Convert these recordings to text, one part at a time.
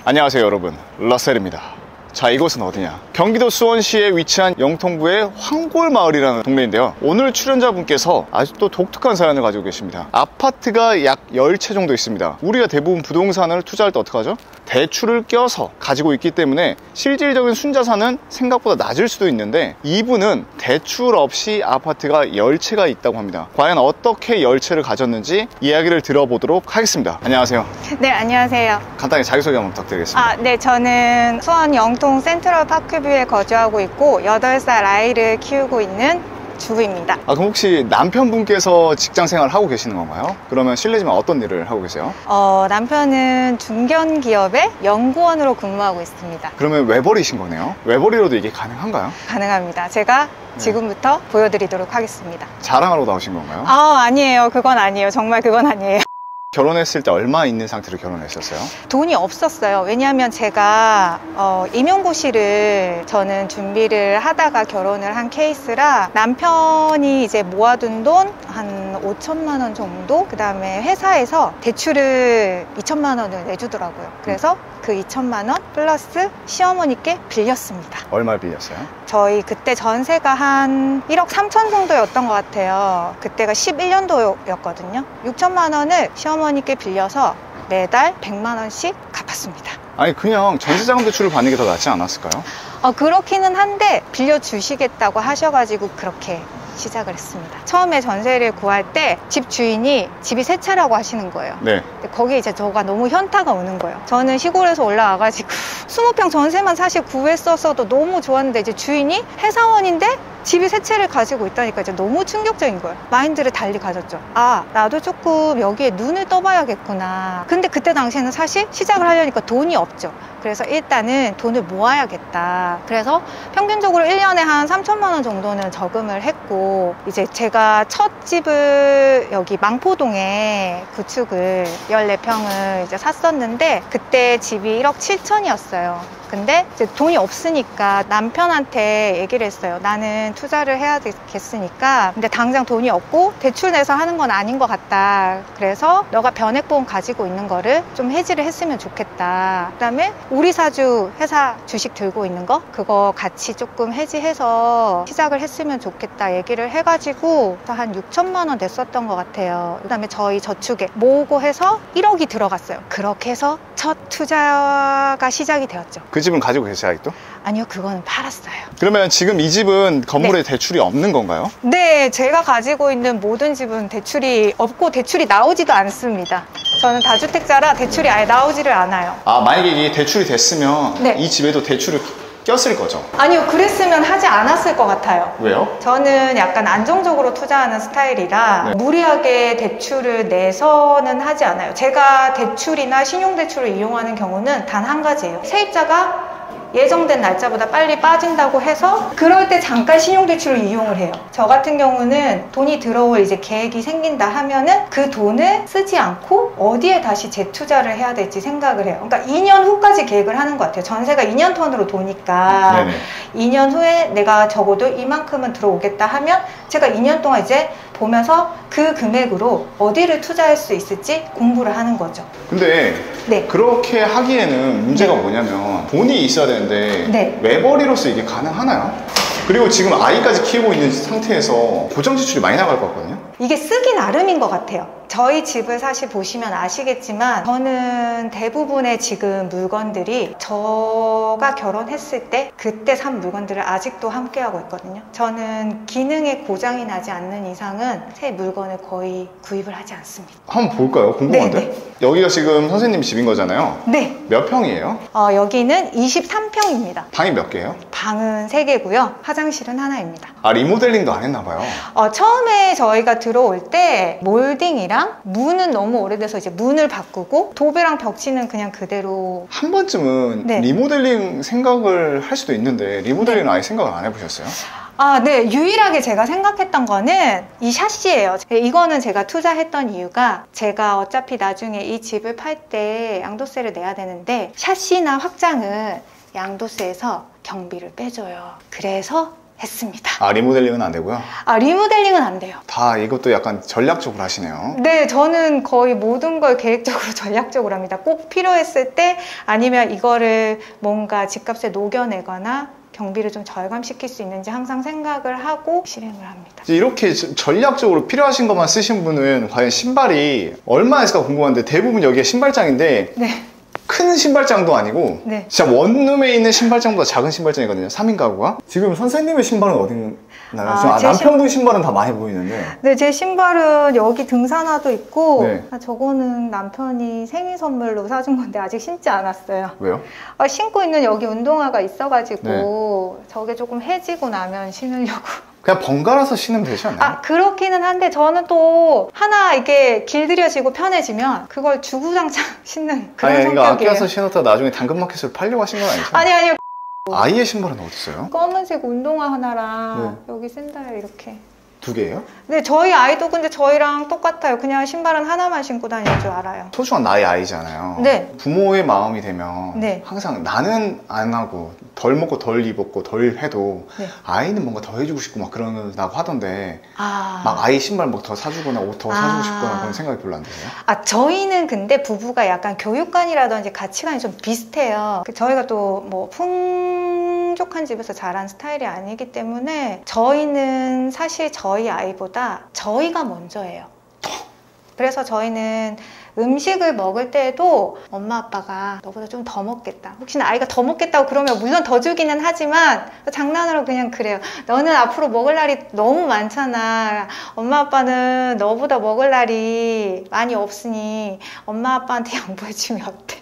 안녕하세요 여러분, 러셀입니다. 자, 이곳은 어디냐? 경기도 수원시에 위치한 영통구의 황골마을이라는 동네인데요. 오늘 출연자분께서 아주 또 독특한 사연을 가지고 계십니다. 아파트가 약 10채 정도 있습니다. 우리가 대부분 부동산을 투자할 때 어떡하죠? 대출을 껴서 가지고 있기 때문에 실질적인 순자산은 생각보다 낮을 수도 있는데, 이분은 대출 없이 아파트가 10채가 있다고 합니다. 과연 어떻게 10채를 가졌는지 이야기를 들어보도록 하겠습니다. 안녕하세요. 네, 안녕하세요. 간단히 자기소개 한번 부탁드리겠습니다. 네, 저는 수원 영통 센트럴 파크뷰에 거주하고 있고 8살 아이를 키우고 있는 주부입니다. 그럼 혹시 남편분께서 직장 생활을 하고 계시는 건가요? 그러면 실례지만 어떤 일을 하고 계세요? 남편은 중견기업의 연구원으로 근무하고 있습니다. 그러면 외벌이신 거네요? 외벌이로도 이게 가능한가요? 가능합니다. 제가 지금부터 보여드리도록 하겠습니다. 자랑하러 나오신 건가요? 아니에요. 그건 아니에요. 정말 그건 아니에요. 결혼했을 때 얼마 있는 상태로 결혼했었어요? 돈이 없었어요. 왜냐하면 제가 임용고시를 저는 준비를 하다가 결혼을 한 케이스라, 남편이 이제 모아둔 돈 한 5천만 원 정도, 그 다음에 회사에서 대출을 2천만 원을 내주더라고요. 그래서 그 2천만 원 플러스 시어머니께 빌렸습니다. 얼마를 빌렸어요? 저희 그때 전세가 한 1억 3천 정도였던 것 같아요. 그때가 11년도였거든요. 6천만 원을 시어머니께 빌려서 매달 100만 원씩 갚았습니다. 아니, 그냥 전세자금 대출을 받는 게 더 낫지 않았을까요? 그렇기는 한데 빌려주시겠다고 하셔가지고 그렇게 시작을 했습니다. 처음에 전세를 구할 때 집 주인이 집이 세 채라고 하시는 거예요. 네. 거기에 이제 저가 너무 현타가 오는 거예요. 저는 시골에서 올라와가지고 20평 전세만 사실 구했었어도 너무 좋았는데, 이제 주인이 회사원인데 집이 세 채를 가지고 있다니까 이제 너무 충격적인 거예요. 마인드를 달리 가졌죠. 나도 조금 여기에 눈을 떠봐야겠구나. 근데 그때 당시에는 사실 시작을 하려니까 돈이 없죠. 그래서 일단은 돈을 모아야겠다. 그래서 평균적으로 1년에 한 3천만 원 정도는 저금을 했고, 이제 제가 첫 집을 여기 망포동에 구축을 14평을 이제 샀었는데, 그때 집이 1억 7천이었어요. 근데 이제 돈이 없으니까 남편한테 얘기를 했어요. 나는 투자를 해야 되겠으니까, 근데 당장 돈이 없고 대출 내서 하는 건 아닌 것 같다. 그래서 너가 변액보험 가지고 있는 거를 좀 해지를 했으면 좋겠다. 그 다음에 우리 사주 회사 주식 들고 있는 거, 그거 같이 조금 해지해서 시작을 했으면 좋겠다 얘기를 해가지고 한 6천만 원 냈었던 것 같아요. 그 다음에 저희 저축에 모으고 해서 1억이 들어갔어요. 그렇게 해서 첫 투자가 시작이 되었죠. 그 집은 가지고 계세요, 아직도? 아니요, 그거는 팔았어요. 그러면 지금 이 집은 건물에 대출이 없는 건가요? 네, 제가 가지고 있는 모든 집은 대출이 없고 대출이 나오지도 않습니다. 저는 다주택자라 대출이 아예 나오지를 않아요. 만약에 이게 대출이 됐으면 네. 이 집에도 대출을 꼈을 거죠? 아니요, 그랬으면 하지 않았을 것 같아요. 왜요? 저는 약간 안정적으로 투자하는 스타일이라 무리하게 대출을 내서는 하지 않아요. 제가 대출이나 신용대출을 이용하는 경우는 단 한 가지예요. 세입자가 예정된 날짜보다 빨리 빠진다고 해서 그럴 때 잠깐 신용대출을 이용을 해요. 저 같은 경우는 돈이 들어올 이제 계획이 생긴다 하면은 그 돈을 쓰지 않고 어디에 다시 재투자를 해야 될지 생각을 해요. 그러니까 2년 후까지 계획을 하는 것 같아요. 전세가 2년 턴으로 도니까. 네네. 2년 후에 내가 적어도 이만큼은 들어오겠다 하면 제가 2년 동안 이제 보면서 그 금액으로 어디를 투자할 수 있을지 공부를 하는 거죠. 근데 네. 그렇게 하기에는 문제가 뭐냐면 돈이 있어야 되는데 외벌이로서 이게 가능하나요? 그리고 지금 아이까지 키우고 있는 상태에서 고정 지출이 많이 나갈 것 같거든요. 이게 쓰기 나름인 것 같아요. 저희 집을 사실 보시면 아시겠지만 저는 대부분의 지금 물건들이 저가 결혼했을 때 그때 산 물건들을 아직도 함께하고 있거든요. 저는 기능에 고장이 나지 않는 이상은 새 물건을 거의 구입을 하지 않습니다. 한번 볼까요? 궁금한데? 네네. 여기가 지금 선생님 집인 거잖아요. 네. 몇 평이에요? 여기는 23평입니다. 방이 몇 개예요? 방은 3개고요. 화장실은 하나입니다. 리모델링도 안 했나 봐요. 처음에 저희가 들어올 때 몰딩이랑 문은 너무 오래돼서 이제 문을 바꾸고 도배랑 벽지는 그냥 그대로. 한 번쯤은 리모델링 생각을 할 수도 있는데 리모델링은 아예 생각을 안 해보셨어요? 네. 유일하게 제가 생각했던 거는 이 샤시예요. 이거는 제가 투자했던 이유가, 제가 어차피 나중에 이 집을 팔 때 양도세를 내야 되는데 샤시나 확장은 양도세에서 경비를 빼줘요. 그래서 했습니다. 아, 리모델링은 안 되고요? 아, 리모델링은 안 돼요. 다 이것도 약간 전략적으로 하시네요. 네, 저는 거의 모든 걸 계획적으로 전략적으로 합니다. 꼭 필요했을 때 아니면 이거를 뭔가 집값에 녹여내거나 경비를 좀 절감시킬 수 있는지 항상 생각을 하고 실행을 합니다. 이렇게 전략적으로 필요하신 것만 쓰신 분은 과연 신발이 얼마였을까 궁금한데 대부분 여기에 신발장인데 네. 큰 신발장도 아니고 네. 진짜 원룸에 있는 신발장보다 작은 신발장이거든요. 3인 가구가. 지금 선생님의 신발은 어디 있나요? 지금 남편분 신발은 다 많이 보이는데. 네, 제 신발은 여기 등산화도 있고 네. 저거는 남편이 생일 선물로 사준 건데 아직 신지 않았어요. 왜요? 신고 있는 여기 운동화가 있어가지고 저게 조금 해지고 나면 신으려고. 그냥 번갈아서 신으면 되지 않나요? 아, 그렇기는 한데 저는 또 하나 이게 길들여지고 편해지면 그걸 주구장창 신는 그런 아니, 이거 성격이에요. 아껴서 신었다 나중에 당근마켓으로 팔려고 하신 건 아니죠? 아니요. 아이의 신발은 어디 있어요? 검은색 운동화 하나랑 여기 샌들 이렇게. 2개예요? 네, 저희 아이도 근데 저희랑 똑같아요. 그냥 신발은 하나만 신고 다닐 줄 알아요. 소중한 나의 아이잖아요. 네. 부모의 마음이 되면 네. 항상 나는 안 하고 덜 먹고 덜 입었고 덜 해도 네. 아이는 뭔가 더 해주고 싶고 막 그러다고 하던데 아. 막 아이 신발 막 더 사주거나 옷 더 사주고 싶거나 그런 생각이 별로 안 드세요? 아, 저희는 근데 부부가 약간 교육관이라든지 가치관이 좀 비슷해요. 저희가 또 뭐 풍족한 집에서 자란 스타일이 아니기 때문에 저희는 사실 저희 아이보다 저희가 먼저예요. 그래서 저희는 음식을 먹을 때에도 엄마 아빠가 너보다 좀 더 먹겠다. 혹시나 아이가 더 먹겠다고 그러면 물론 더 주기는 하지만 장난으로 그냥 그래요. 너는 앞으로 먹을 날이 너무 많잖아. 엄마 아빠는 너보다 먹을 날이 많이 없으니 엄마 아빠한테 양보해주면 어때?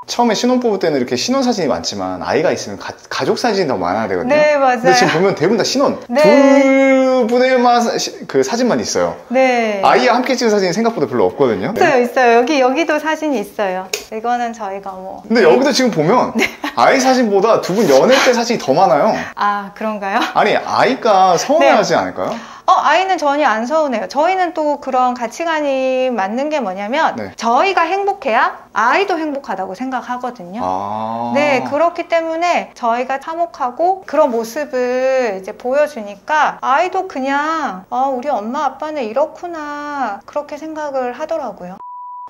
처음에 신혼 뽑을 때는 이렇게 신혼 사진이 많지만 아이가 있으면 가족 사진이 더 많아야 되거든요. 네, 맞아요. 근데 지금 보면 대부분 다 신혼. 네. 두 분의만 그 사진만 있어요. 네. 아이와 함께 찍은 사진이 생각보다 별로 없거든요. 있어요. 여기도 사진이 있어요. 이거는 저희가 뭐. 근데 여기도 지금 보면 아이 사진보다 두 분 연애 때 사진이 더 많아요. 아, 그런가요? 아니, 아이가 서운해하지 않을까요? 아이는 전혀 안 서운해요. 저희는 또 그런 가치관이 맞는 게 뭐냐면 저희가 행복해야 아이도 행복하다고 생각하거든요. 아. 네, 그렇기 때문에 저희가 화목하고 그런 모습을 이제 보여주니까 아이도 그냥 우리 엄마 아빠는 이렇구나 그렇게 생각을 하더라고요.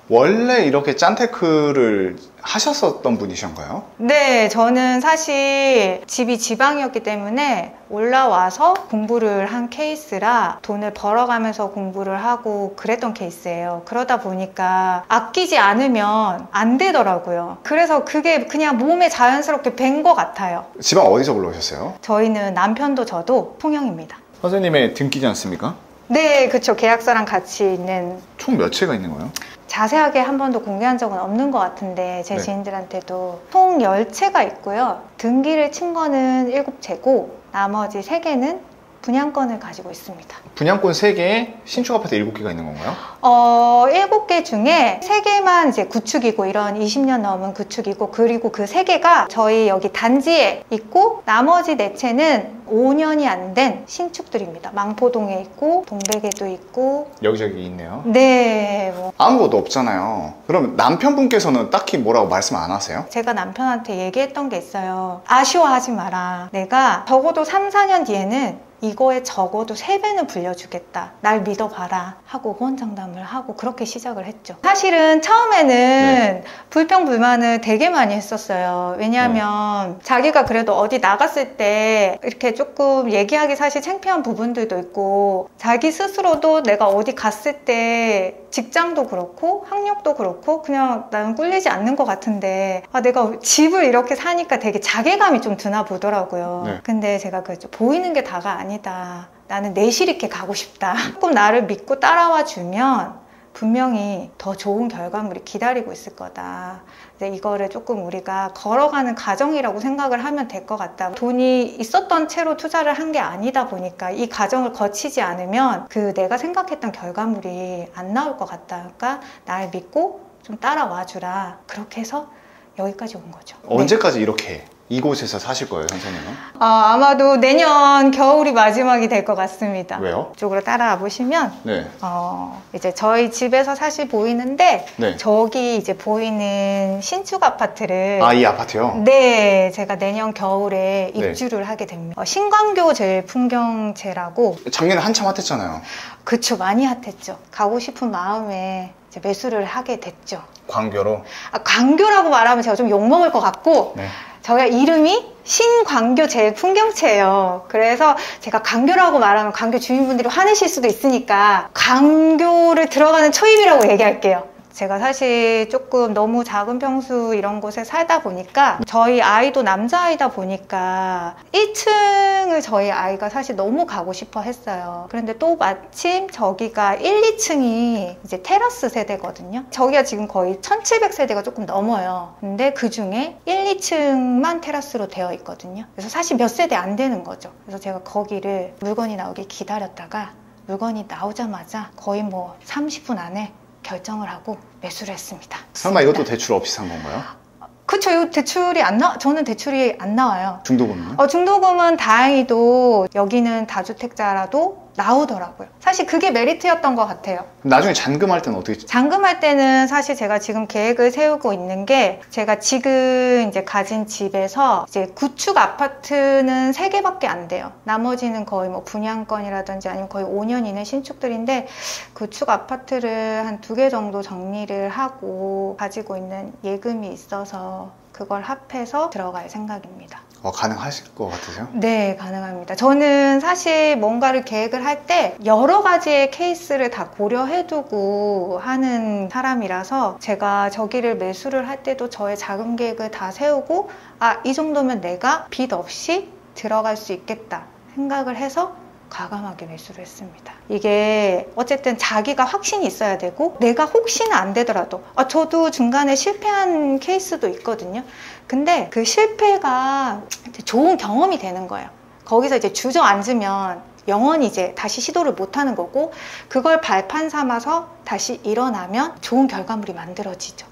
원래 이렇게 짠테크를 하셨었던 분이신가요? 네, 저는 사실 집이 지방이었기 때문에 올라와서 공부를 한 케이스라 돈을 벌어가면서 공부를 하고 그랬던 케이스예요. 그러다 보니까 아끼지 않으면 안 되더라고요. 그래서 그게 그냥 몸에 자연스럽게 밴 것 같아요. 지방 어디서 올라오셨어요? 저희는 남편도 저도 통영입니다. 선생님의 등기지 않습니까? 네, 그렇죠. 계약서랑 같이 있는. 총 몇 채가 있는 거예요? 자세하게 한 번도 공개한 적은 없는 것 같은데 제 지인들한테도 총 10채가 있고요. 등기를 친 거는 7채고 나머지 3개는 분양권을 가지고 있습니다. 분양권 3개에 신축 아파트 7개가 있는 건가요? 7개 중에 3개만 이제 구축이고 이런 20년 넘은 구축이고 그리고 그 3개가 저희 여기 단지에 있고 나머지 4채는 5년이 안 된 신축들입니다. 망포동에 있고 동백에도 있고 여기저기 있네요. 네. 아무것도 없잖아요. 그럼 남편분께서는 딱히 뭐라고 말씀 안 하세요? 제가 남편한테 얘기했던 게 있어요. 아쉬워하지 마라. 내가 적어도 3, 4년 뒤에는 이거에 적어도 3배는 불려주겠다. 날 믿어봐라. 하고 호언장담을 하고 그렇게 시작을 했죠. 사실은 처음에는 불평불만을 되게 많이 했었어요. 왜냐하면 자기가 그래도 어디 나갔을 때 이렇게 조금 얘기하기 사실 창피한 부분들도 있고 자기 스스로도 내가 어디 갔을 때 직장도 그렇고 학력도 그렇고 그냥 나는 꿀리지 않는 것 같은데 내가 집을 이렇게 사니까 되게 자괴감이 좀 드나 보더라고요. 근데 제가 그랬죠. 보이는 게 다가 아니다. 나는 내실 있게 가고 싶다. 조금 나를 믿고 따라와 주면 분명히 더 좋은 결과물이 기다리고 있을 거다. 이거를 조금 우리가 걸어가는 과정이라고 생각을 하면 될 것 같다. 돈이 있었던 채로 투자를 한 게 아니다 보니까 이 과정을 거치지 않으면 그 내가 생각했던 결과물이 안 나올 것 같다. 그러니까 날 믿고 좀 따라와 주라. 그렇게 해서 여기까지 온 거죠. 언제까지 이렇게 이곳에서 사실 거예요, 선생님은? 아마도 내년 겨울이 마지막이 될 것 같습니다. 왜요? 이쪽으로 따라와 보시면 네. 이제 저희 집에서 사실 보이는데 네. 저기 이제 보이는 신축 아파트를 이 아파트요? 네, 제가 내년 겨울에 네. 입주를 하게 됩니다. 신광교 제일풍경채라고. 작년에 한참 핫했잖아요. 그쵸, 많이 핫했죠. 가고 싶은 마음에 이제 매수를 하게 됐죠. 광교로? 광교라고 말하면 제가 좀 욕먹을 것 같고 네. 저희가 이름이 신광교 제일풍경채예요. 그래서 제가 광교라고 말하면 광교 주민분들이 화내실 수도 있으니까 광교를 들어가는 초입이라고 얘기할게요. 제가 사실 조금 너무 작은 평수 이런 곳에 살다 보니까 저희 아이도 남자아이다 보니까 1층을 저희 아이가 사실 너무 가고 싶어 했어요. 그런데 또 마침 저기가 1, 2층이 이제 테라스 세대거든요. 저기가 지금 거의 1700세대가 조금 넘어요. 근데 그 중에 1, 2층만 테라스로 되어 있거든요. 그래서 사실 몇 세대 안 되는 거죠. 그래서 제가 거기를 물건이 나오길 기다렸다가 물건이 나오자마자 거의 뭐 30분 안에 결정을 하고 매수를 했습니다. 설마 이것도 대출 없이 산 건가요? 그쵸, 이거 저는 대출이 안 나와요. 중도금은요? 중도금은 다행히도 여기는 다주택자라도 나오더라고요. 사실 그게 메리트였던 것 같아요. 나중에 잔금할 때는 어떻게? 잔금할 때는 사실 제가 지금 계획을 세우고 있는 게 제가 지금 이제 가진 집에서 이제 구축 아파트는 3개밖에 안 돼요. 나머지는 거의 뭐 분양권이라든지 아니면 거의 5년 이내 신축들인데 구축 아파트를 한 2개 정도 정리를 하고 가지고 있는 예금이 있어서 그걸 합해서 들어갈 생각입니다. 가능하실 것 같으세요? 네, 가능합니다. 저는 사실 뭔가를 계획을 할 때 여러 가지의 케이스를 다 고려해두고 하는 사람이라서 제가 저기를 매수를 할 때도 저의 자금 계획을 다 세우고 이 정도면 내가 빚 없이 들어갈 수 있겠다 생각을 해서 과감하게 매수를 했습니다. 이게 어쨌든 자기가 확신이 있어야 되고 내가 혹시나 안 되더라도 저도 중간에 실패한 케이스도 있거든요. 근데 그 실패가 좋은 경험이 되는 거예요. 거기서 이제 주저앉으면 영원히 이제 다시 시도를 못 하는 거고 그걸 발판 삼아서 다시 일어나면 좋은 결과물이 만들어지죠.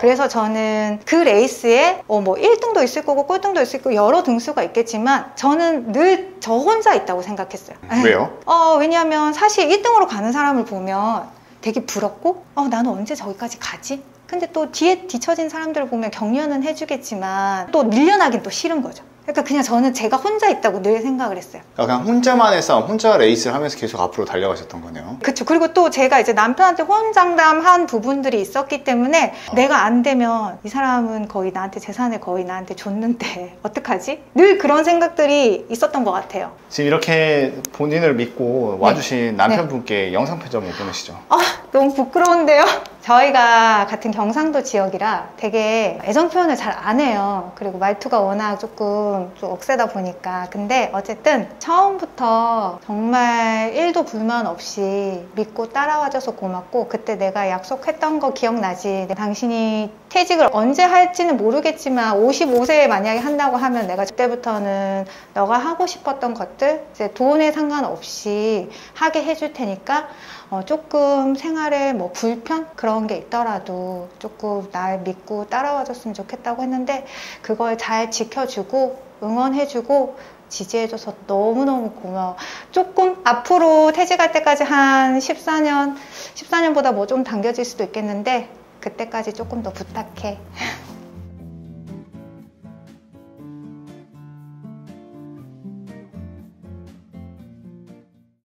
그래서 저는 그 레이스에 뭐 1등도 있을 거고 꼴등도 있을 거고 여러 등수가 있겠지만 저는 늘 저 혼자 있다고 생각했어요. 왜요? 왜냐하면 사실 1등으로 가는 사람을 보면 되게 부럽고 나는 언제 저기까지 가지? 근데 또 뒤에 뒤처진 사람들을 보면 격려는 해주겠지만 또 밀려나긴 또 싫은 거죠. 그러니까 그냥 저는 제가 혼자 있다고 늘 생각을 했어요. 그냥 혼자만의 싸움, 혼자 레이스를 하면서 계속 앞으로 달려가셨던 거네요. 그렇죠. 그리고 또 제가 이제 남편한테 호언장담한 부분들이 있었기 때문에 내가 안 되면 이 사람은 거의 나한테 재산을 거의 나한테 줬는데 어떡하지? 늘 그런 생각들이 있었던 것 같아요. 지금 이렇게 본인을 믿고 와주신 남편분께 영상 편지 한번 보내시죠. 너무 부끄러운데요. 저희가 같은 경상도 지역이라 되게 애정 표현을 잘 안 해요. 그리고 말투가 워낙 조금 좀 억세다 보니까. 근데 어쨌든 처음부터 정말 1도 불만 없이 믿고 따라와줘서 고맙고 그때 내가 약속했던 거 기억나지? 당신이 퇴직을 언제 할지는 모르겠지만 55세에 만약에 한다고 하면 내가 그때부터는 너가 하고 싶었던 것들 이제 돈에 상관없이 하게 해줄 테니까 조금 생활에 뭐 불편 그런 게 있더라도 조금 날 믿고 따라와 줬으면 좋겠다고 했는데 그걸 잘 지켜주고 응원해주고 지지해줘서 너무너무 고마워. 조금 앞으로 퇴직할 때까지 한 14년보다 뭐 좀 당겨질 수도 있겠는데 그때까지 조금 더 부탁해.